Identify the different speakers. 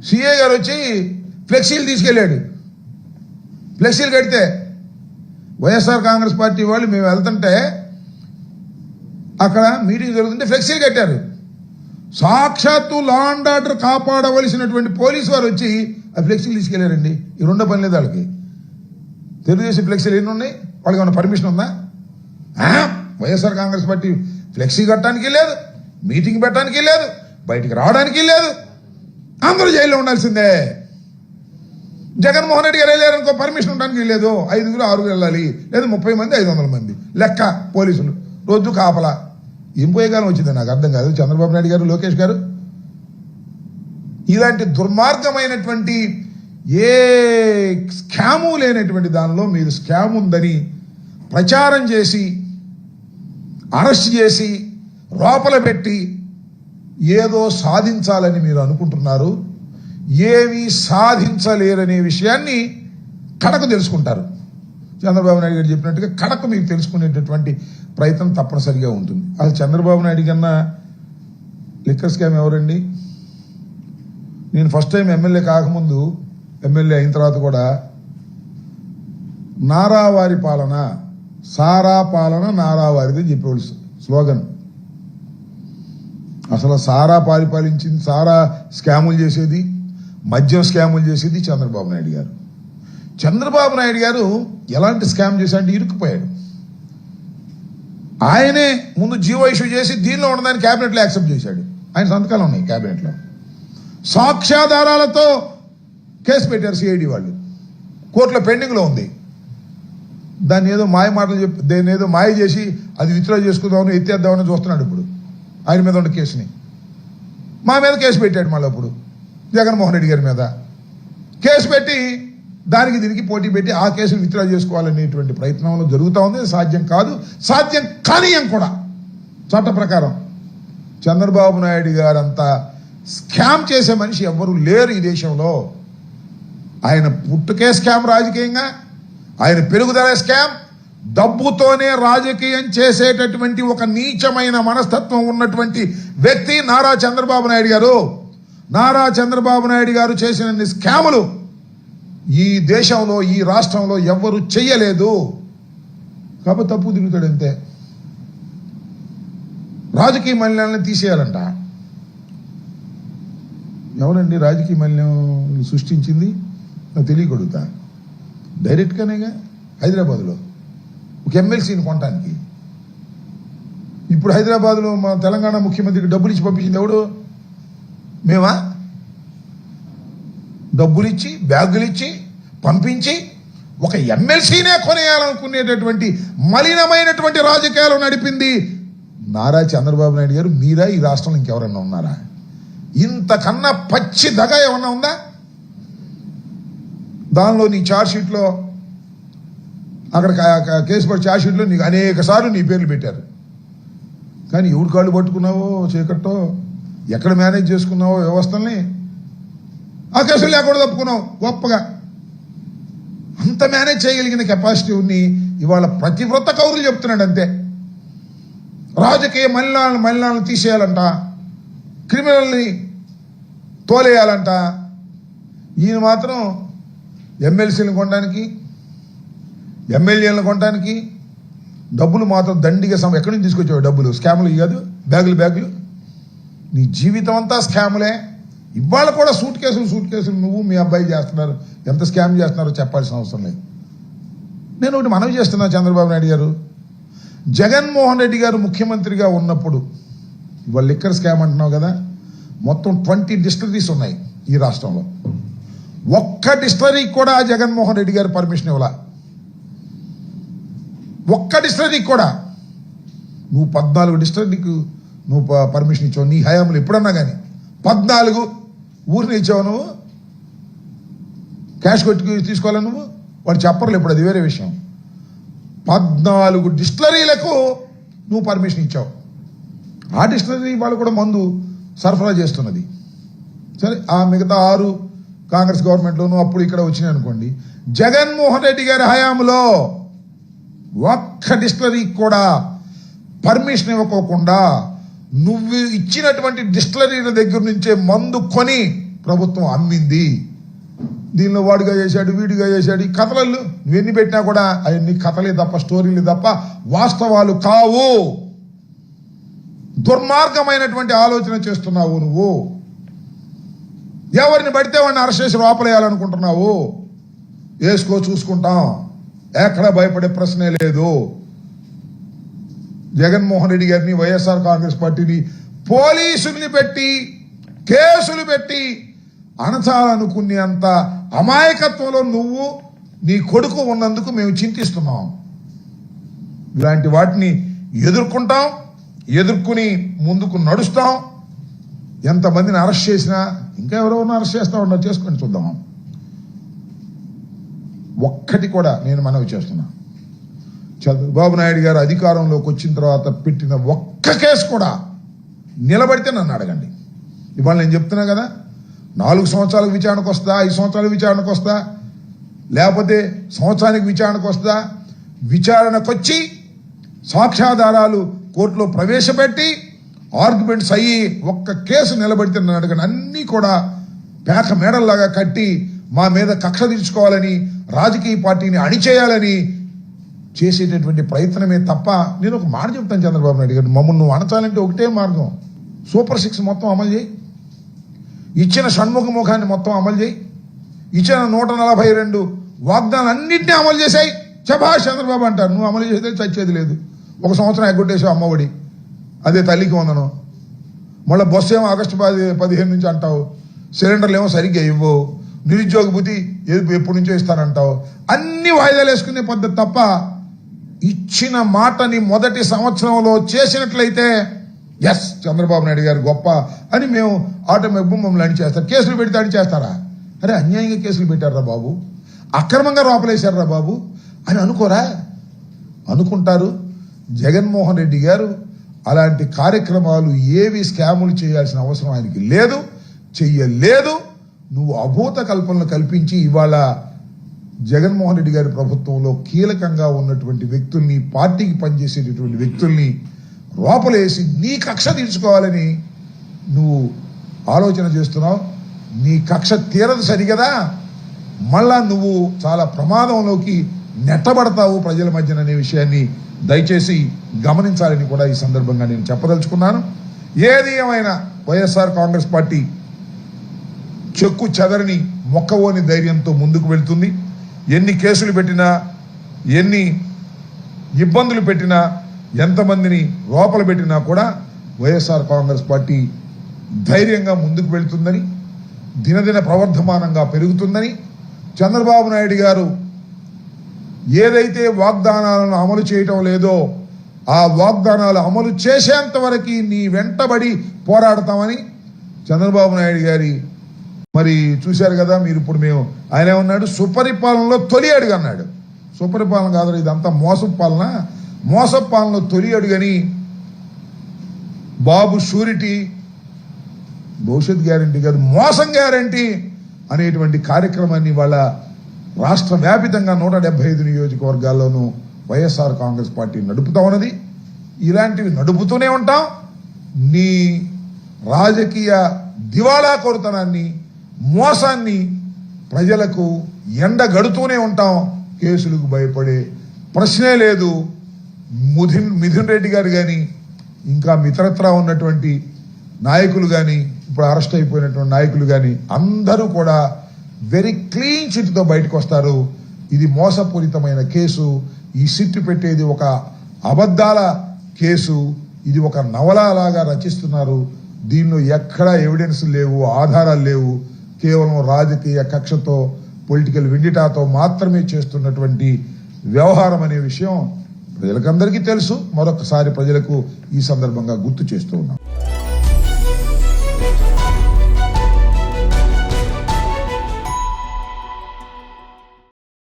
Speaker 1: CA గారు వచ్చి ఫ్లెక్సీలు తీసుకెళ్ళాడు. ఫ్లెక్సీలు కడితే వైఎస్ఆర్ కాంగ్రెస్ పార్టీ వాళ్ళు మేము వెళ్తుంటే అక్కడ మీటింగ్ జరుగుతుంటే ఫ్లెక్సీలు కట్టారు. సాక్షాత్తు లా అండ్ ఆర్డర్ కాపాడవలసినటువంటి పోలీసు వారు వచ్చి ఆ ఫ్లెక్సీలు తీసుకెళ్లారండి. ఈ రెండో పని లేదు వాళ్ళకి. తెలుగుదేశం ఫ్లెక్సీలు ఎన్ని ఉన్నాయి? వాళ్ళకి ఏమైనా పర్మిషన్ ఉందా? వైఎస్ఆర్ కాంగ్రెస్ పార్టీ ఫ్లెక్సీ కట్టడానికి లేదు, మీటింగ్ పెట్టడానికి లేదు, బయటికి రావడానికి లేదు. అందరూ జైల్లో ఉండాల్సిందే. జగన్మోహన్ రెడ్డి గారు వెళ్ళారనుకో పర్మిషన్ ఉండడానికి లేదు. 5 6 వెళ్ళాలి, లేదా 30 మంది 500 మంది లెక్క పోలీసులు రోజు కాపలా. ఏం పోయేకాలం వచ్చింది నాకు అర్థం కాదు. చంద్రబాబు నాయుడు గారు, లోకేష్ గారు ఇలాంటి దుర్మార్గమైనటువంటి ఏ స్కాము లేనటువంటి దానిలో మీరు స్కామ్ ఉందని ప్రచారం చేసి అరెస్ట్ చేసి లోపల పెట్టి ఏదో సాధించాలని మీరు అనుకుంటున్నారు. ఏమీ సాధించలేరనే విషయాన్ని కడకు తెలుసుకుంటారు. చంద్రబాబు నాయుడు గారు చెప్పినట్టుగా కడకు మీకు తెలుసుకునేటటువంటి ప్రయత్నం తప్పనిసరిగా ఉంటుంది. అసలు చంద్రబాబు నాయుడు కన్నా లిక్కర్ స్కామ్ ఎవరండి? నేను ఫస్ట్ టైం ఎమ్మెల్యే కాకముందు, ఎమ్మెల్యే అయిన తర్వాత కూడా నారావారి పాలన, సారా పాలన నారావారిది అని చెప్పేవాళ్ళు స్లోగన్. అసలు సారా పరిపాలించింది, సారా స్కాములు చేసేది, మద్యం స్కాములు చేసేది చంద్రబాబు నాయుడు గారు. చంద్రబాబు నాయుడు గారు ఎలాంటి స్కామ్ చేశాడంటే ఇరుక్కుపోయాడు. ఆయనే ముందు జీవో ఇష్యూ చేసి దీనిలో ఉన్నదాన్ని క్యాబినెట్లో యాక్సెప్ట్ చేశాడు. ఆయన సంతకాలు ఉన్నాయి క్యాబినెట్లో. సాక్ష్యాధారాలతో కేసు పెట్టారు సిఐడి వాళ్ళు. కోర్టులో పెండింగ్లో ఉంది. దాన్ని ఏదో మాయ మాటలు చెప్పి దాన్ని ఏదో మాయ చేసి అది విత్డ్రా చేసుకుందామని ఎత్తేద్దామని చూస్తున్నాడు. ఇప్పుడు ఆయన మీద ఉన్న కేసుని మా మీద కేసు పెట్టాడు. మళ్ళీ అప్పుడు జగన్మోహన్ రెడ్డి గారి మీద కేసు పెట్టి దానికి దీనికి పోటీ పెట్టి ఆ కేసును విత్డ్రా చేసుకోవాలనేటువంటి ప్రయత్నంలో జరుగుతూ ఉంది. సాధ్యం కాదు, సాధ్యం కానీయం కూడా చట్ట ప్రకారం. చంద్రబాబు నాయుడు గారంతా స్కామ్ చేసే మనిషి ఎవ్వరూ లేరు ఈ దేశంలో. ఆయన పుట్టుకే స్కామ్ రాజకీయంగా, ఆయన పెరుగుదల స్కామ్, డబ్బుతోనే రాజకీయం చేసేటటువంటి ఒక నీచమైన మనస్తత్వం ఉన్నటువంటి వ్యక్తి నారా చంద్రబాబు నాయుడు గారు. నారా చంద్రబాబు నాయుడు గారు చేసిన స్కాములు ఈ దేశంలో, ఈ రాష్ట్రంలో ఎవ్వరూ చెయ్యలేదు. కాబట్టి తప్పు తిరుగుతాడు అంతే. రాజకీయ మలినాలను తీసేయాలంట. ఎవరండి రాజకీయ మలినం సృష్టించింది? నాకు తెలియకూడదా? డైరెక్ట్గానేగా హైదరాబాద్లో ఒక ఎమ్మెల్సీని కొనడానికి. ఇప్పుడు హైదరాబాద్లో మన తెలంగాణ ముఖ్యమంత్రికి డబ్బులు ఇచ్చి పంపించింది ఎవడు? మేమా? డబ్బులు ఇచ్చి, బ్యాగులు ఇచ్చి పంపించి ఒక ఎమ్మెల్సీనే కొనేయాలనుకునేటటువంటి మలినమైనటువంటి రాజకీయాలు నడిపింది నారా చంద్రబాబు నాయుడు గారు. మీరా ఈ రాష్ట్రంలో ఇంకెవరన్నా ఉన్నారా? ఇంతకన్నా పచ్చి దగ ఏమన్నా ఉందా? దానిలో నీ ఛార్జ్షీట్లో, అక్కడ కేసు పడి ఛార్జ్షీట్లో నీకు అనేక సార్లు నీ పేర్లు పెట్టారు. కానీ ఎవడు కాళ్ళు పట్టుకున్నావో చీకట్టో, ఎక్కడ మేనేజ్ చేసుకున్నావో వ్యవస్థల్ని, ఆ కేసులు లేకుండా తప్పుకున్నావు గొప్పగా. అంత మేనేజ్ చేయగలిగిన కెపాసిటీ ఉంది. ఇవాళ ప్రతివ్రత కౌరులు చెప్తున్నాడు అంతే. రాజకీయ మలినాలను తీసేయాలంట, క్రిమినల్ని తోలేయాలంట. ఈయన మాత్రం ఎమ్మెల్సీలను కొనడానికి, ఎమ్మెల్యేలను కొనడానికి డబ్బులు మాత్రం దండిగా ఎక్కడి నుంచి తీసుకొచ్చావు డబ్బులు? స్కాములు కాదు, బ్యాగులు. నీ జీవితం అంతా స్కాములే. ఇవాళ కూడా సూట్ కేసులు నువ్వు మీ అబ్బాయి చేస్తున్నారు. ఎంత స్కామ్ చేస్తున్నారో చెప్పాల్సిన అవసరం లేదు. నేను ఒకటి మనవి చేస్తున్నా, చంద్రబాబు నాయుడు గారు, జగన్మోహన్ రెడ్డి గారు ముఖ్యమంత్రిగా ఉన్నప్పుడు, ఇవాళ లిక్కర్ స్కామ్ అంటున్నావు కదా, మొత్తం 20 డిస్టిలరీస్ ఉన్నాయి ఈ రాష్ట్రంలో. ఒక్క డిస్టిలరీకి కూడా జగన్మోహన్ రెడ్డి గారు పర్మిషన్ ఇవ్వాల. ఒక్క డిస్టిలరీకి కూడా. నువ్వు 14 డిస్టిలరీకి నువ్వు పర్మిషన్ ఇచ్చావు నీ హయాంలో. ఎప్పుడన్నా కానీ 14 ఊరిని ఇచ్చావు నువ్వు. క్యాష్ కొట్టి తీసుకోవాలి నువ్వు. వాడు చెప్పర్లు ఇప్పుడు, అది వేరే విషయం. 14 డిస్టిలరీలకు నువ్వు పర్మిషన్ ఇచ్చావు. ఆ డిస్టిలరీ వాళ్ళు కూడా మందు సరఫరా చేస్తున్నది. సరే, ఆ మిగతా 6 కాంగ్రెస్ గవర్నమెంట్లోనూ అప్పుడు ఇక్కడ వచ్చినాయి అనుకోండి. జగన్మోహన్ రెడ్డి గారి హయాంలో ఒక్క డిస్టిలరీకి కూడా పర్మిషన్ ఇవ్వకోకుండా నువ్వు ఇచ్చినటువంటి డిస్టిలరీల దగ్గర నుంచే మందు కొని ప్రభుత్వం అమ్మింది, దీనిలో వాడుగా చేశాడు వీడిగా చేశాడు, ఈ కథలు నువ్వెన్ని పెట్టినా కూడా అవన్నీ కథలే తప్ప స్టోరీలు తప్ప వాస్తవాలు కావు. దుర్మార్గమైనటువంటి ఆలోచన చేస్తున్నావు నువ్వు. ఎవరిని పడితే వాడిని అరెస్ట్ చేసి లోపలేయాలనుకుంటున్నావు. వేసుకో, చూసుకుంటాం, ఎక్కడ భయపడే ప్రశ్నే లేదు. జగన్మోహన్ రెడ్డి గారిని, వైఎస్ఆర్ కాంగ్రెస్ పార్టీని పోలీసుల్ని పెట్టి కేసులు పెట్టి అణచాలనుకునేంత అమాయకత్వంలో నువ్వు నీ కొడుకు ఉన్నందుకు మేము చింతిస్తున్నాం. ఇలాంటి వాటిని ఎదుర్కొంటాం, ఎదుర్కొని ముందుకు నడుస్తాం. ఎంతమందిని అరెస్ట్ చేసినా ఇంకా ఎవరెవరిని అరెస్ట్ చేస్తా ఉన్నా చేసుకొని చూద్దాం. ఒక్కటి కూడా నేను మనవి చేస్తున్నా, చంద్రబాబు నాయుడు గారు అధికారంలోకి వచ్చిన తర్వాత పెట్టిన ఒక్క కేసు కూడా నిలబడితే నన్ను అడగండి. ఇవాళ నేను చెప్తున్నా కదా, 4 సంవత్సరాలకు విచారణకు వస్తా, 5 సంవత్సరాలకు విచారణకు వస్తా, లేకపోతే సంవత్సరానికి విచారణకు వస్తా. విచారణకు వచ్చి సాక్ష్యాధారాలు కోర్టులో ప్రవేశపెట్టి ఆర్గ్యుమెంట్స్ అయ్యి ఒక్క కేసు నిలబడితే నన్ను అడగండి. అన్నీ కూడా పేక మేడల్లాగా కట్టి మా మీద కక్ష తీర్చుకోవాలని, రాజకీయ పార్టీని అణిచేయాలని చేసేటటువంటి ప్రయత్నమే తప్ప. నేను ఒక మాట చెప్తాను చంద్రబాబు నాయుడు గారు, మమ్మల్ని నువ్వు అణచాలంటే ఒకటే మార్గం, సూపర్ 6 మొత్తం అమలు చేయి, ఇచ్చిన షణ్ముఖముఖాన్ని మొత్తం అమలు చేయి, ఇచ్చిన 142 వాగ్దానాలన్నింటినీ అమలు చేశాయి. శభాష్ చంద్రబాబు అంటారు. నువ్వు అమలు చేస్తే చచ్చేది లేదు. 1 సంవత్సరం ఎగ్గొట్టేసావు అమ్మఒడి, అదే తల్లికి వందనం. మళ్ళీ బస్సు ఏమో ఆగస్టు 15 నుంచి అంటావు, సిలిండర్లు ఏమో సరిగ్గా ఇవ్వవు, నిరుద్యోగ భృతి ఎప్పటి నుంచో ఇస్తానంటావు. అన్ని వాయిదాలు వేసుకునే పద్ధతి తప్ప ఇచ్చిన మాటని మొదటి సంవత్సరంలో చేసినట్లయితే ఎస్ చంద్రబాబు నాయుడు గారు గొప్ప అని మేము ఆటోమేటిక్ మమ్మల్ని అణిచేస్తారు. కేసులు పెడితే అణిచేస్తారా? అరే అన్యాయంగా కేసులు పెట్టారా బాబు, అక్రమంగా లోపలేశారా బాబు అని అనుకోరా? అనుకుంటారు. జగన్మోహన్ రెడ్డి గారు అలాంటి కార్యక్రమాలు ఏవి స్కాములు చేయాల్సిన అవసరం ఆయనకి లేదు, చెయ్యలేదు. నువ్వు అభూత కల్పనలు కల్పించి ఇవాళ జగన్మోహన్ రెడ్డి గారి ప్రభుత్వంలో కీలకంగా ఉన్నటువంటి వ్యక్తుల్ని, పార్టీకి పనిచేసేటటువంటి వ్యక్తుల్ని లోపలేసి నీ కక్ష తీర్చుకోవాలని నువ్వు ఆలోచన చేస్తున్నావు. నీ కక్ష తీరదు సరిగదా, మళ్ళా నువ్వు చాలా ప్రమాదంలోకి నెట్టబడతావు ప్రజల మధ్యన అనే విషయాన్ని దయచేసి గమనించాలని కూడా ఈ సందర్భంగా నేను చెప్పదలుచుకున్నాను. ఏది ఏమైనా వైఎస్ఆర్ కాంగ్రెస్ పార్టీ చెక్కు చెదరని మొక్కవోని ధైర్యంతో ముందుకు వెళ్తుంది. ఎన్ని కేసులు పెట్టినా, ఎన్ని ఇబ్బందులు పెట్టినా, ఎంతమందిని లోపల పెట్టినా కూడా వైఎస్ఆర్ కాంగ్రెస్ పార్టీ ధైర్యంగా ముందుకు వెళ్తుందని, దినదిన ప్రవర్ధమానంగా పెరుగుతుందని, చంద్రబాబు నాయుడు గారు ఏదైతే వాగ్దానాలను అమలు చేయటం లేదో ఆ వాగ్దానాలు అమలు చేసేంత వరకు నీ వెంటబడి పోరాడతామని చంద్రబాబు నాయుడు గారి మరి చూశారు కదా మీరు. ఇప్పుడు మేము ఆయన ఏమన్నాడు, సుపరిపాలనలో తొలి అడుగు అన్నాడు. సుపరిపాలన కాదు, ఇదంతా మోసపు పాలన, మోసపు పాలనలో తొలి అడుగని బాబు షూరిటీ, భవిష్యత్ గ్యారంటీ కాదు మోసం గ్యారంటీ అనేటువంటి కార్యక్రమాన్ని వాళ్ళ రాష్ట్ర వ్యాపితంగా 175 నియోజకవర్గాల్లోనూ వైఎస్ఆర్ కాంగ్రెస్ పార్టీ నడుపుతా ఉన్నది. ఇలాంటివి నడుపుతూనే ఉంటాం. నీ రాజకీయ దివాళా కోరుతనాన్ని, మోసాన్ని ప్రజలకు ఎండగడుతూనే ఉంటాం. కేసులకు భయపడే ప్రశ్నే లేదు. మిథున్ రెడ్డి గారు కానీ, ఇంకా మిత్రత్రా ఉన్నటువంటి నాయకులు కానీ, ఇప్పుడు అరెస్ట్ అయిపోయినటువంటి నాయకులు కానీ అందరూ కూడా వెరీ క్లీన్ చిట్తో బయటకు వస్తారు. ఇది మోసపూరితమైన కేసు. ఈ సిట్టు పెట్టేది ఒక అబద్ధాల కేసు. ఇది ఒక నవలలాగా రచిస్తున్నారు. దీనిలో ఎక్కడా ఎవిడెన్స్ లేవు, ఆధారాలు లేవు. కేవలం రాజకీయ కక్షతో, పొలిటికల్ విండిటాతో మాత్రమే చేస్తున్నటువంటి వ్యవహారం అనే విషయం ప్రజలకందరికీ తెలుసు. మరొకసారి ప్రజలకు ఈ సందర్భంగా గుర్తు చేస్తూ ఉన్నాం.